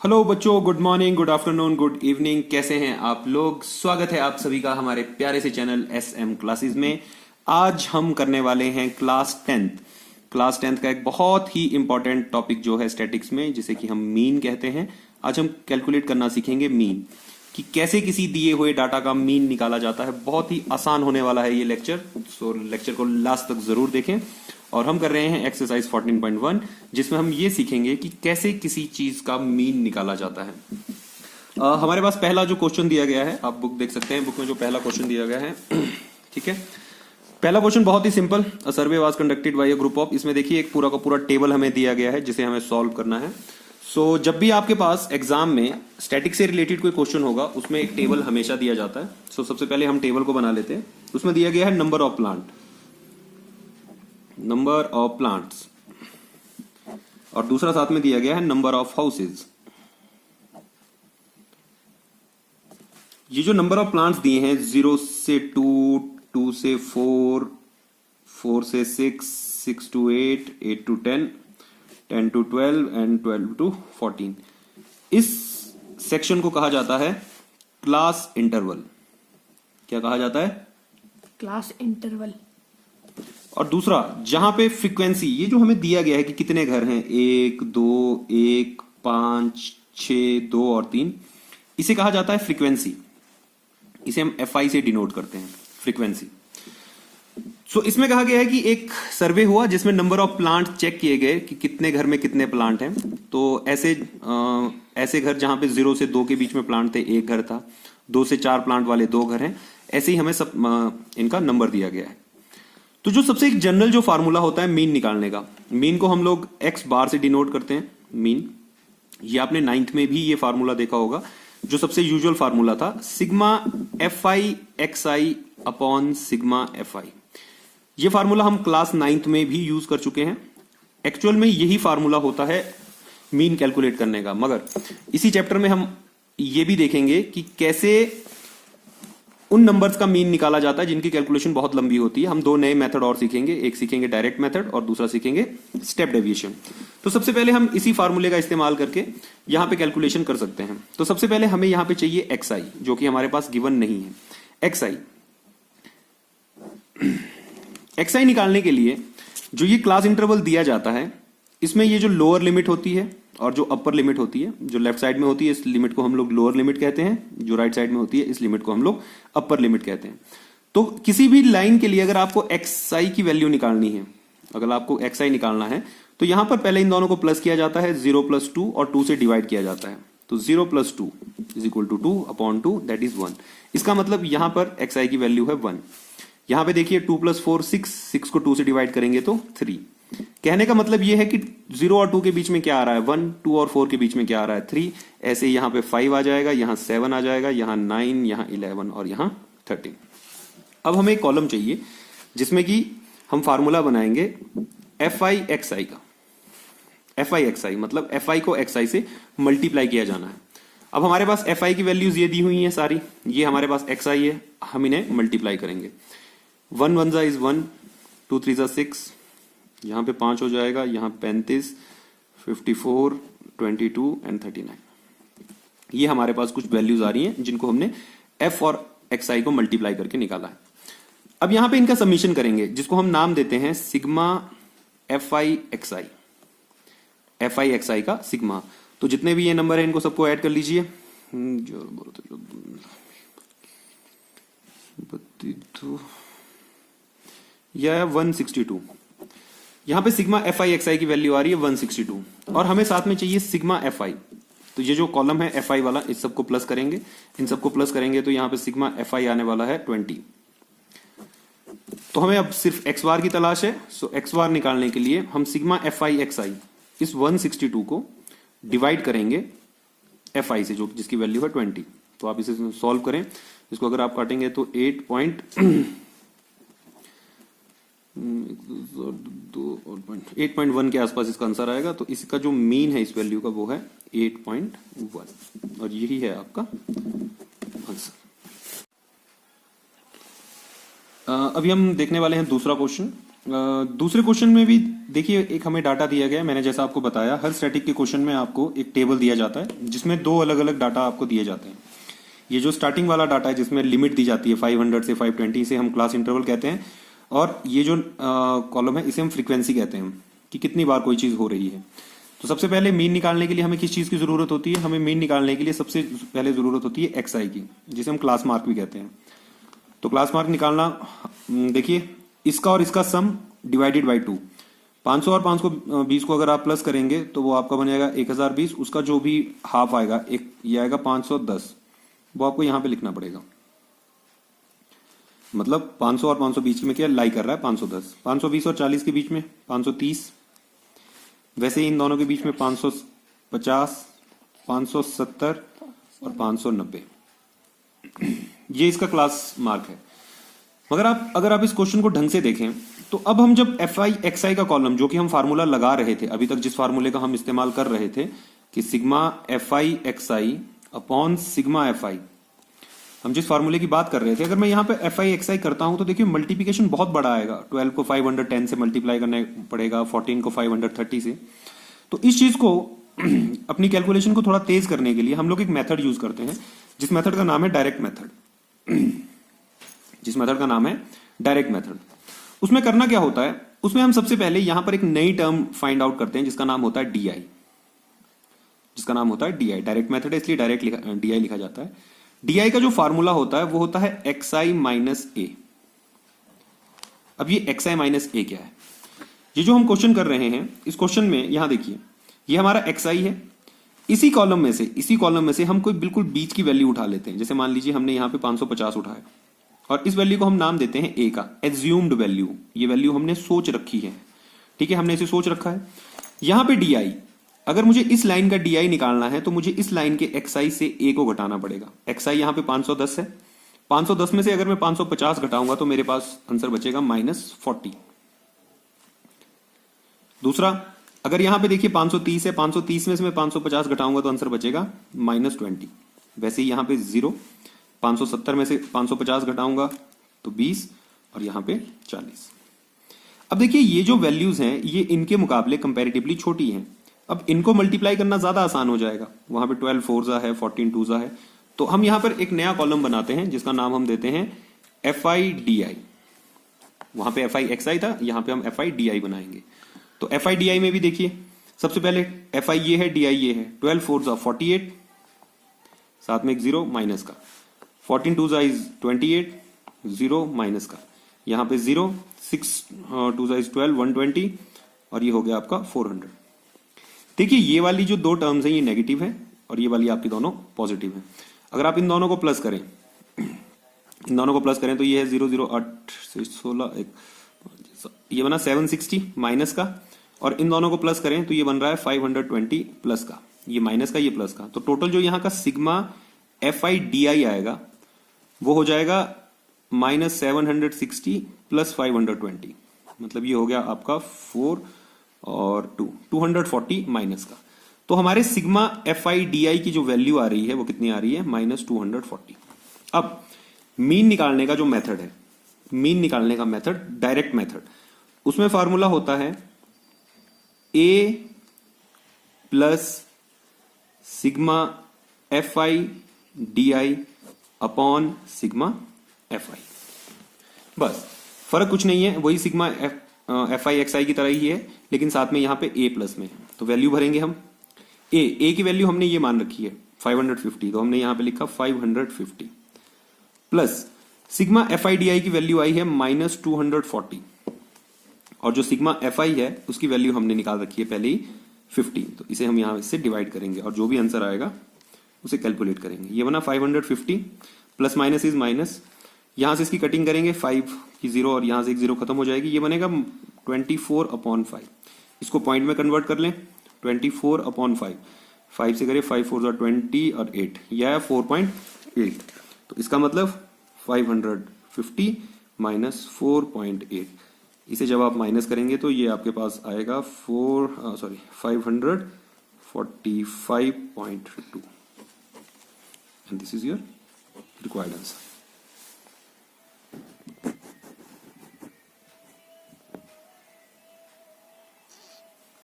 Hello बच्चों, good morning, good afternoon, good evening. कैसे हैं आप लोग? स्वागत है आप सभी का हमारे प्यारे से चैनल SM क्लासेस में। आज हम करने वाले हैं क्लास टेंथ का एक बहुत ही इंपॉर्टेंट टॉपिक जो है स्टैटिक्स में, जिसे कि हम मीन कहते हैं। आज हम कैलकुलेट करना सीखेंगे मीन, कि कैसे किसी दिए हुए डाटा का मीन निकाला जाता है। बहुत ही आसान होने वाला है ये लेक्चर, सो लेक्चर को लास्ट तक जरूर देखें। और हम कर रहे हैं एक्सरसाइज 14.1, जिसमें हम ये सीखेंगे कि कैसे किसी चीज का मीन निकाला जाता है। हमारे पास पहला जो क्वेश्चन दिया गया है, आप बुक देख सकते हैं, बुक में जो पहला क्वेश्चन दिया गया है ठीक है। पहला क्वेश्चन बहुत ही simple, a survey was conducted by a group of. इसमें देखिए एक पूरा का पूरा टेबल हमें दिया गया है जिसे हमें सॉल्व करना है। सो जब भी आपके पास एग्जाम में स्टैटिक से रिलेटेड कोई क्वेश्चन होगा, उसमें एक टेबल हमेशा दिया जाता है। सो सबसे पहले हम टेबल को बना लेते हैं। उसमें दिया गया है नंबर ऑफ प्लांट्स, और दूसरा साथ में दिया गया है नंबर ऑफ हाउसेज। ये जो नंबर ऑफ प्लांट्स दिए हैं 0 से 2, 2 से 4, 4 से 6, 6 to 8, 8 to 10, 10 to 12 and 12 to 14। इस सेक्शन को कहा जाता है क्लास इंटरवल। क्या कहा जाता है? Class interval. और दूसरा, जहां पे फ्रीक्वेंसी, ये जो हमें दिया गया है कि कितने घर हैं, 1 2 1 5 6 2 और 3, इसे कहा जाता है फ्रीक्वेंसी। इसे हम FI से डिनोट करते हैं, फ्रीक्वेंसी। सो इसमें कहा गया है कि एक सर्वे हुआ जिसमें नंबर ऑफ प्लांट चेक किए गए कि कितने घर में कितने प्लांट हैं। तो ऐसे घर जहां पे 0 से 2 के बीच में प्लांट थे, एक घर था। 2 से 4 प्लांट वाले 2 घर हैं। ऐसे ही हमें सब इनका नंबर दिया गया है। तो जो सबसे एक जनरल जो फार्मूला होता है मीन निकालने का, मीन को हम लोग X बार से डिनोट करते हैं। मीन, ये आपने 9th में भी ये फार्मूला देखा होगा, जो सबसे यूजुअल फार्मूला था, sigma FI XI upon sigma FI। ये फार्मूला हम क्लास 9th में भी यूज कर चुके हैं। एक्चुअल में यही फार्मूला होता है मीन कैलकुलेट करने का, मगर इसी चैप्टर में हम ये भी देखेंगे कि कैसे उन नंबर्स का मीन निकाला जाता है जिनकी कैलकुलेशन बहुत लंबी होती है। हम 2 नए मेथड और सीखेंगे, एक सीखेंगे डायरेक्ट मेथड और दूसरा सीखेंगे स्टेप डेविएशन। तो सबसे पहले हम इसी फार्मूले का इस्तेमाल करके यहां पे कैलकुलेशन कर सकते हैं। तो सबसे पहले हमें यहां पे चाहिए XI, जो कि हमारे पास गिवन नहीं है। XI निकालने के लिए जो ये क्लास इंटरवल दिया जाता है, इसमें ये जो लोअर लिमिट होती है और जो अपर लिमिट होती है, जो लेफ्ट साइड में होती है इस लिमिट को हम लोग लोअर लिमिट कहते हैं, जो राइट साइड में होती है इस लिमिट को हम लोग अपर लिमिट कहते हैं। तो किसी भी लाइन के लिए अगर आपको XI की वैल्यू निकालनी है, अगर आपको XI निकालना है, तो यहां पर पहले इन दोनों को प्लस किया जाता है, 0 + 2 और 2 से डिवाइड किया जाता है। तो 0 + 2 = 2 अपॉन 2, दैट इज 1। इसका मतलब यहां पर XI की वैल्यू है 1। यहां पे देखिए 2 + 4 6, 6 को 2 से डिवाइड करेंगे तो 3। कहने का मतलब यह है कि 0 और 2 के बीच में क्या आ रहा है 1, 2 और 4 के बीच में क्या आ रहा है 3। ऐसे यहां पे 5 आ जाएगा, यहां 7 आ जाएगा, यहां 9, यहां 11 और यहां 13। अब हमें एक कॉलम चाहिए जिसमें कि हम फार्मूला बनाएंगे FI XI का। FI XI मतलब FI को XI से मल्टीप्लाई किया जाना है। अब हमारे पास FI की वैल्यूज ये दी हुई हैं सारी, ये हमारे पास XI है, हम इन्हें मल्टीप्लाई करेंगे। 1 1 is 1, 2 3 6, यहां पे 5 हो जाएगा, यहां 35, 54, 22 एंड 39। ये हमारे पास कुछ वैल्यूज आ रही हैं जिनको हमने F और XI को मल्टीप्लाई करके निकाला है। अब यहां पे इनका समीशन करेंगे, जिसको हम नाम देते हैं sigma FI XI। FI XI का सिग्मा। तो जितने भी ये नंबर है इनको सबको ऐड कर लीजिए। यह 162। यहां पे सिग्मा FI XI की वैल्यू आ रही है 162, और हमें साथ में चाहिए सिग्मा FI। तो ये जो कॉलम है FI वाला, इस सबको प्लस करेंगे, इन सबको प्लस करेंगे तो यहां पे सिग्मा FI आने वाला है 20। तो हमें अब सिर्फ x बार की तलाश है। सो x बार निकालने के लिए हम सिग्मा FI XI इस 162 को डिवाइड करेंगे FI से, जो जिसकी वैल्यू है 20। तो आप इसे सॉल्व करें, इसको अगर आप काटेंगे तो 8.1 के आसपास इसका आंसर आएगा। तो इसका जो मीन है इस वैल्यू का वो है 8.1, और यही है आपका आंसर। अभी हम देखने वाले हैं दूसरा क्वेश्चन। दूसरे क्वेश्चन में भी देखिए एक हमें डाटा दिया गया है। मैंने जैसा आपको बताया हर स्टैटिक के क्वेश्चन में आपको एक टेबल दिया जाता है जिसमें दो अलग अलग डाटा आपको दिए जाते हैं। ये जो स्टार्टिंग वाला डाटा है जिसमें लिमिट दी जाती है 500 से 520 से हम क्लास इंटरवल कहते हैं, और ये जो कॉलम है इसे हम फ्रीक्वेंसी कहते हैं कि कितनी बार कोई चीज हो रही है। तो सबसे पहले मीन निकालने के लिए हमें किस चीज की जरूरत होती है? हमें मीन निकालने के लिए सबसे पहले जरूरत होती है एक्सआई की, जिसे हम क्लास मार्क भी कहते हैं। तो क्लास मार्क निकालना, देखिए इसका और इसका सम डिवाइडेड बाई 2, 500 और 520 को अगर आप प्लस करेंगे तो वो आपका बन जाएगा 1020। उसका जो भी हाफ आएगा एक ये आएगा 510, वो आपको यहां पे लिखना पड़ेगा। मतलब 500 और 520 में क्या लाई कर रहा है? 510। 520 और 40 के बीच में 530, वैसे ही इन दोनों के बीच में 550, 570 और 590। ये इसका क्लास मार्क है। मगर अगर आप इस क्वेश्चन को ढंग से देखें तो अब हम जब एफ आई एक्स आई का कॉलम, जो कि हम फार्मूला लगा रहे थे अभी तक, जिस फार्मूले का हम इस्तेमाल कर रहे थे कि sigma F I X I upon sigma F आई, हम जिस फार्मूले की बात कर रहे थे, अगर मैं यहां पे एफ आई एक्स आई करता हूं तो देखिए मल्टीप्लिकेशन बहुत बड़ा आएगा। 12 को 510 से मल्टीप्लाई करना पड़ेगा, 14 को 530 से। तो इस चीज को अपनी कैलकुलेशन को थोड़ा तेज करने के लिए हम लोग एक मेथड यूज करते हैं, जिस मेथड का नाम है डायरेक्ट मेथड। जिस मेथड का नाम है डायरेक्ट मेथड। उसमें करना क्या होता है? उसमें हम सबसे पहले यहां पर एक नई टर्म फाइंड आउट करते हैं जिसका नाम होता है डीआई। जिसका नाम होता है डीआई। डायरेक्ट मेथड है इसलिए डायरेक्ट डीआई लिखा जाता है। डीआई का जो फार्मूला होता है वो होता है एक्स आई माइनस ए। अब ये एक्स आई माइनस ए क्या है? ये जो हम क्वेश्चन कर रहे हैं, इस क्वेश्चन में यहां देखिए ये हमारा एक्स आई है। इसी कॉलम में से हम कोई बिल्कुल बीच की वैल्यू उठा लेते हैं। जैसे मान लीजिए हमने यहां पे 550 उठाया और इस वैल्यू को हम नाम देते हैं ए का, एज्यूम्ड वैल्यू। ये वैल्यू हमने सोच रखी है, ठीक है, हमने इसे सोच रखा है। यहां पे डीआई, अगर मुझे इस लाइन का डीआई निकालना है तो मुझे इस लाइन के एक्सआई से ए को घटाना पड़ेगा। एक्सआई यहां पे 510 है, 510 में से अगर मैं 550 घटाऊंगा तो मेरे पास आंसर बचेगा -40। दूसरा, अगर यहां पे देखिए 530 है, 530 में से मैं 550 घटाऊंगा तो आंसर बचेगा -20। वैसे ही यहां पे 0, 570 में से 550 घटाऊंगा तो 20 और यहां पे 40। अब देखिए ये जो वैल्यूज हैं ये इनके मुकाबले कंपैरेटिवली छोटी हैं। अब इनको मल्टीप्लाई करना ज्यादा आसान हो जाएगा। वहां पे 12 फोरजा है, 14 टूजा है। तो हम यहां पर एक नया कॉलम बनाते हैं जिसका नाम हम देते हैं एफ आई डी आई। वहां पे एफ आई एक्स आई था, यहां पे हम एफ आई डी आई बनाएंगे। तो एफ आई डी आई में भी देखिए सबसे पहले एफ आई ये है, डी आई ये है। 12 फोरजा 48, साथ में एक 0 माइनस का। 14 टूजा इज 28, 0 माइनस का। यहां पे 0, 6 टूजा इज 12, 120 और ये हो गया आपका 400। देखिए ये वाली जो दो टर्म्स हैं ये नेगेटिव है और ये वाली आपकी दोनों पॉजिटिव है। अगर आप इन दोनों को प्लस करें, तो ये है 0, 0, 8 से 16, ये बना 760 माइनस का, और इन दोनों को प्लस करें तो ये बन रहा है 520 प्लस का। ये माइनस का, ये प्लस का। तो टोटल जो यहां का सिग्मा एफ आई डी आई आएगा वो हो जाएगा -760 प्लस 520। मतलब ये हो गया आपका 4 और 240 माइनस का। तो हमारे सिग्मा एफ आई डी आई की जो वैल्यू आ रही है वो कितनी आ रही है? -240। अब मीन निकालने का जो मेथड है, मीन निकालने का मेथड डायरेक्ट मेथड, उसमें फॉर्मूला होता है A plus sigma F I D I upon sigma F I. बस फर्क कुछ नहीं है, वही sigma F I X I की तरह ही है, लेकिन साथ में यहां पे ए प्लस में है। तो वैल्यू भरेंगे हम। ए की वैल्यू हमने ये मान रखी है 550, तो हमने यहां पे लिखा 550 plus sigma F I D आई की वैल्यू आई है -240, और जो सिग्मा एफ आई है उसकी वैल्यू हमने निकाल रखी है पहले ही 50। तो इसे हम यहां से डिवाइड करेंगे और जो भी आंसर आएगा उसे कैलकुलेट करेंगे। ये बना 550 प्लस माइनस इज माइनस, यहां से इसकी कटिंग करेंगे 5 की 0 और यहां से एक 0 खत्म हो जाएगी। ये बनेगा 24/5। इसको पॉइंट में कन्वर्ट कर लें, 24/5। 5 से करें 5 4 20 और 8, यह है 4.8। तो इसका मतलब 550 माइनस 4.8। इसे जब आप माइनस करेंगे तो ये आपके पास आएगा 545.2 and this is your required answer.